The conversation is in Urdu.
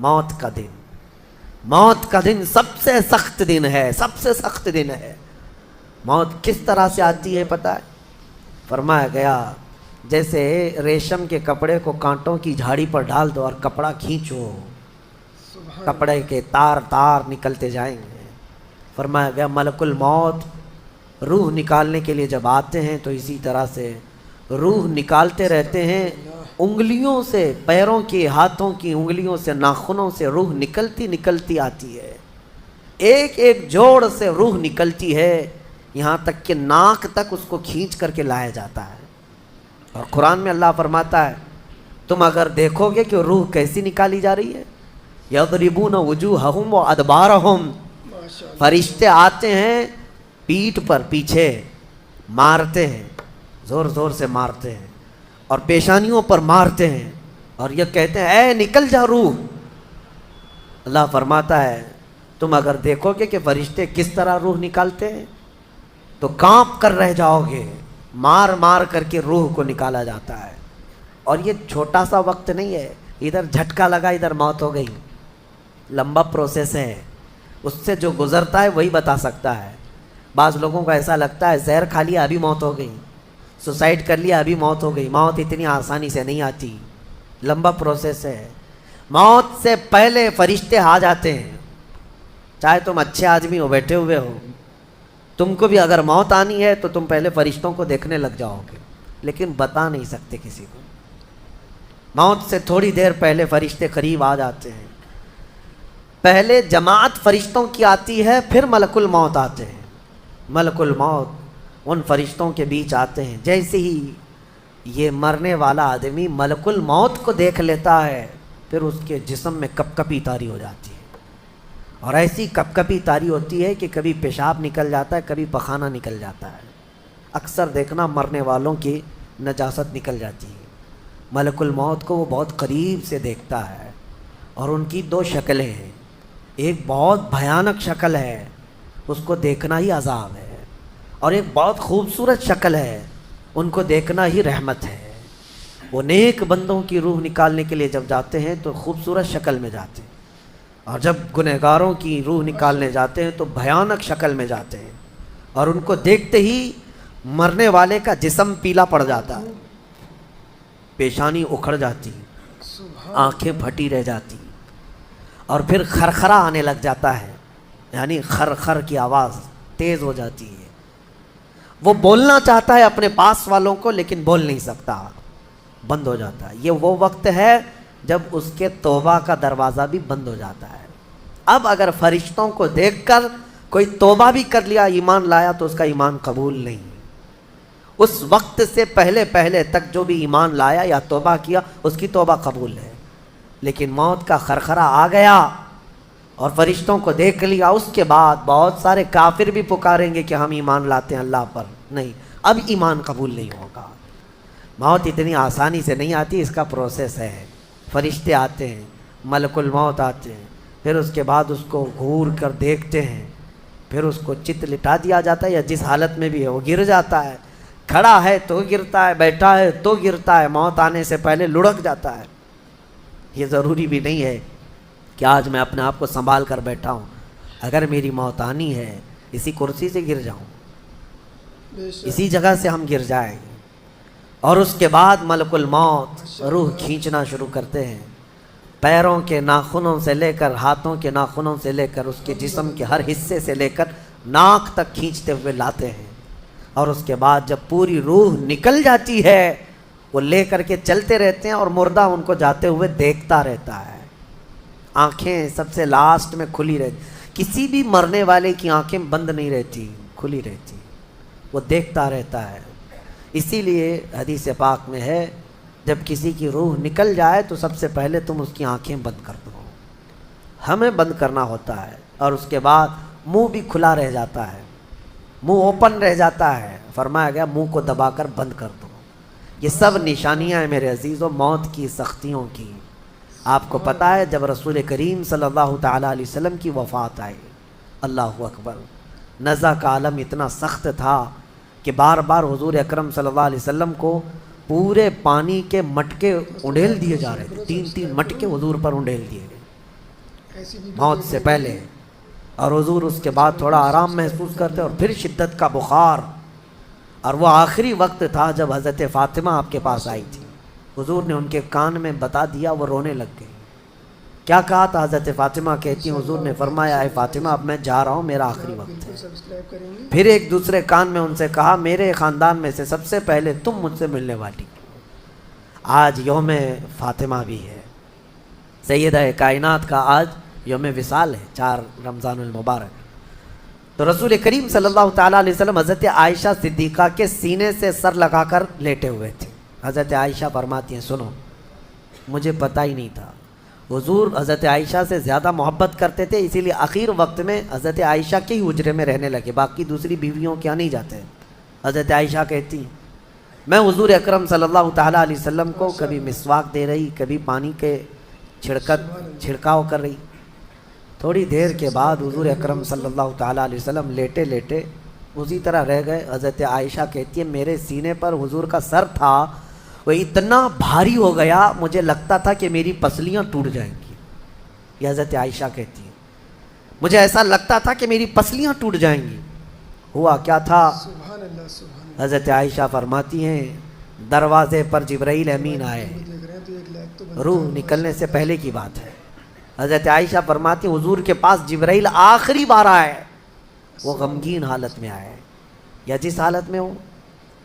موت کا دن، موت کا دن سب سے سخت دن ہے، سب سے سخت دن ہے۔ موت کس طرح سے آتی ہے پتہ ہے؟ فرمایا گیا جیسے ریشم کے کپڑے کو کانٹوں کی جھاڑی پر ڈال دو اور کپڑا کھینچو، کپڑے کے تار تار نکلتے جائیں گے۔ فرمایا گیا ملک الموت روح نکالنے کے لیے جب آتے ہیں تو اسی طرح سے روح نکالتے رہتے ہیں، انگلیوں سے، پیروں کی، ہاتھوں کی انگلیوں سے، ناخنوں سے روح نکلتی نکلتی آتی ہے، ایک ایک جوڑ سے روح نکلتی ہے، یہاں تک کہ ناک تک اس کو کھینچ کر کے لایا جاتا ہے۔ اور قرآن میں اللہ فرماتا ہے تم اگر دیکھو گے کہ روح کیسی نکالی جا رہی ہے، یضربون وجوہہم وادبارہم، فرشتے آتے ہیں پیٹھ پر، پیچھے مارتے ہیں، زور زور سے مارتے ہیں اور پیشانیوں پر مارتے ہیں اور یہ کہتے ہیں اے نکل جا روح۔ اللہ فرماتا ہے تم اگر دیکھو گے کہ فرشتے کس طرح روح نکالتے ہیں تو کانپ کر رہ جاؤ گے، مار مار کر کے روح کو نکالا جاتا ہے۔ اور یہ چھوٹا سا وقت نہیں ہے، ادھر جھٹکا لگا ادھر موت ہو گئی، لمبا پروسیس ہے، اس سے جو گزرتا ہے وہی بتا سکتا ہے۔ بعض لوگوں کو ایسا لگتا ہے زہر کھا لیا ابھی موت ہو گئی، سوسائڈ کر لیا ابھی موت ہو گئی۔ موت اتنی آسانی سے نہیں آتی، لمبا پروسیس ہے۔ موت سے پہلے فرشتے آ جاتے ہیں، چاہے تم اچھے آدمی ہو، بیٹھے ہوئے ہو، تم کو بھی اگر موت آنی ہے تو تم پہلے فرشتوں کو دیکھنے لگ جاؤ گے، لیکن بتا نہیں سکتے کسی کو۔ موت سے تھوڑی دیر پہلے فرشتے قریب آ جاتے ہیں، پہلے جماعت فرشتوں کی آتی ہے، پھر ملک الموت آتے ہیں۔ ملک الموت ان فرشتوں کے بیچ آتے ہیں، جیسے ہی یہ مرنے والا آدمی ملک الموت کو دیکھ لیتا ہے پھر اس کے جسم میں کپ کپی طاری ہو جاتی ہے، اور ایسی کپ کپی طاری ہوتی ہے کہ کبھی پیشاب نکل جاتا ہے، کبھی پخانہ نکل جاتا ہے۔ اکثر دیکھنا مرنے والوں کی نجاست نکل جاتی ہے۔ ملک الموت کو وہ بہت قریب سے دیکھتا ہے، اور ان کی دو شکلیں ہیں، ایک بہت بھیانک شکل ہے، اس کو دیکھنا ہی عذاب ہے، اور ایک بہت خوبصورت شکل ہے، ان کو دیکھنا ہی رحمت ہے۔ وہ نیک بندوں کی روح نکالنے کے لیے جب جاتے ہیں تو خوبصورت شکل میں جاتے ہیں، اور جب گنہگاروں کی روح نکالنے جاتے ہیں تو بھیانک شکل میں جاتے ہیں، اور ان کو دیکھتے ہی مرنے والے کا جسم پیلا پڑ جاتا ہے، پیشانی اکھڑ جاتی، آنکھیں پھٹی رہ جاتی، اور پھر خرخرا آنے لگ جاتا ہے، یعنی خر کی آواز تیز ہو جاتی ہے۔ وہ بولنا چاہتا ہے اپنے پاس والوں کو لیکن بول نہیں سکتا، بند ہو جاتا ہے۔ یہ وہ وقت ہے جب اس کے توبہ کا دروازہ بھی بند ہو جاتا ہے۔ اب اگر فرشتوں کو دیکھ کر کوئی توبہ بھی کر لیا، ایمان لایا، تو اس کا ایمان قبول نہیں۔ اس وقت سے پہلے پہلے تک جو بھی ایمان لایا یا توبہ کیا اس کی توبہ قبول ہے، لیکن موت کا خرخرا آ گیا اور فرشتوں کو دیکھ لیا، اس کے بعد بہت سارے کافر بھی پکاریں گے کہ ہم ایمان لاتے ہیں اللہ پر، نہیں، اب ایمان قبول نہیں ہوگا۔ موت اتنی آسانی سے نہیں آتی، اس کا پروسیس ہے۔ فرشتے آتے ہیں، ملک الموت آتے ہیں، پھر اس کے بعد اس کو گھور کر دیکھتے ہیں، پھر اس کو چت لٹا دیا جاتا ہے، یا جس حالت میں بھی ہے وہ گر جاتا ہے، کھڑا ہے تو گرتا ہے، بیٹھا ہے تو گرتا ہے، موت آنے سے پہلے لڑک جاتا ہے۔ یہ ضروری بھی نہیں ہے کہ آج میں اپنے آپ کو سنبھال کر بیٹھا ہوں، اگر میری موت آنی ہے اسی کرسی سے گر جاؤں، اسی جگہ سے ہم گر جائیں گے۔ اور اس کے بعد ملک الموت روح کھینچنا شروع کرتے ہیں، پیروں کے ناخنوں سے لے کر، ہاتھوں کے ناخنوں سے لے کر، اس کے جسم کے ہر حصے سے لے کر ناک تک کھینچتے ہوئے لاتے ہیں، اور اس کے بعد جب پوری روح نکل جاتی ہے وہ لے کر کے چلتے رہتے ہیں، اور مردہ ان کو جاتے ہوئے دیکھتا رہتا ہے۔ آنکھیں سب سے لاسٹ میں کھلی رہتی، کسی بھی مرنے والے کی آنکھیں بند نہیں رہتی، کھلی رہتی، وہ دیکھتا رہتا ہے۔ اسی لیے حدیث پاک میں ہے جب کسی کی روح نکل جائے تو سب سے پہلے تم اس کی آنکھیں بند کر دو، ہمیں بند کرنا ہوتا ہے، اور اس کے بعد منہ بھی کھلا رہ جاتا ہے، منہ اوپن رہ جاتا ہے، فرمایا گیا منہ کو دبا کر بند کر دو۔ یہ سب نشانیاں ہیں میرے عزیزوں موت کی سختیوں کی۔ آپ کو پتہ ہے جب رسول کریم صلی اللہ تعالیٰ علیہ وسلم کی وفات آئی، اللہ اکبر، نزع کا عالم اتنا سخت تھا کہ بار بار حضور اکرم صلی اللہ علیہ وسلم کو پورے پانی کے مٹکے انڈیل دیے جا رہے تھے، 3 مٹکے حضور پر انڈیل دیے گئے، موت سے پہلے، اور حضور اس کے بعد تھوڑا آرام محسوس کرتے اور پھر شدت کا بخار، اور وہ آخری وقت تھا جب حضرت فاطمہ آپ کے پاس آئی تھی، حضور نے ان کے کان میں بتا دیا، وہ رونے لگ گئے۔ کیا کہا تھا؟ حضرت فاطمہ کہتی ہیں حضور نے فرمایا اے فاطمہ اب میں جا رہا ہوں، میرا آخری وقت ہے۔ پھر ایک دوسرے کان میں ان سے کہا میرے خاندان میں سے سب سے پہلے تم مجھ سے ملنے والی۔ آج یوم فاطمہ بھی ہے، سیدہ کائنات کا آج یوم وصال ہے، 4 رمضان المبارک۔ تو رسول کریم صلی اللہ تعالیٰ علیہ وسلم حضرت عائشہ صدیقہ کے سینے سے سر لگا کر لیٹے ہوئے تھے۔ حضرت عائشہ فرماتی ہیں سنو، مجھے پتہ ہی نہیں تھا، حضور حضرت عائشہ سے زیادہ محبت کرتے تھے، اسی لیے آخر وقت میں حضرت عائشہ کے ہی حجرے میں رہنے لگے، باقی دوسری بیویوں کیا نہیں جاتے۔ حضرت عائشہ کہتی ہیں میں حضور اکرم صلی اللہ تعالیٰ علیہ وسلم کو کبھی مسواک دے رہی، کبھی پانی کے چھڑکاؤ کر رہی۔ تھوڑی دیر کے بعد حضور اکرم صلی اللہ تعالیٰ علیہ وسلم لیٹے لیٹے اسی طرح رہ گئے۔ حضرت عائشہ کہتی ہے میرے سینے پر حضور کا سر تھا، وہ اتنا بھاری ہو گیا مجھے لگتا تھا کہ میری پسلیاں ٹوٹ جائیں گی۔ یہ حضرت عائشہ کہتی ہیں مجھے ایسا لگتا تھا کہ میری پسلیاں ٹوٹ جائیں گی۔ ہوا کیا تھا؟ حضرت عائشہ فرماتی ہیں دروازے پر جبرائیل امین آئے، روح نکلنے سے پہلے کی بات ہے۔ حضرت عائشہ فرماتی ہیں حضور کے پاس جبرائیل آخری بار آئے، وہ غمگین حالت میں آئے، یا جس حالت میں ہوں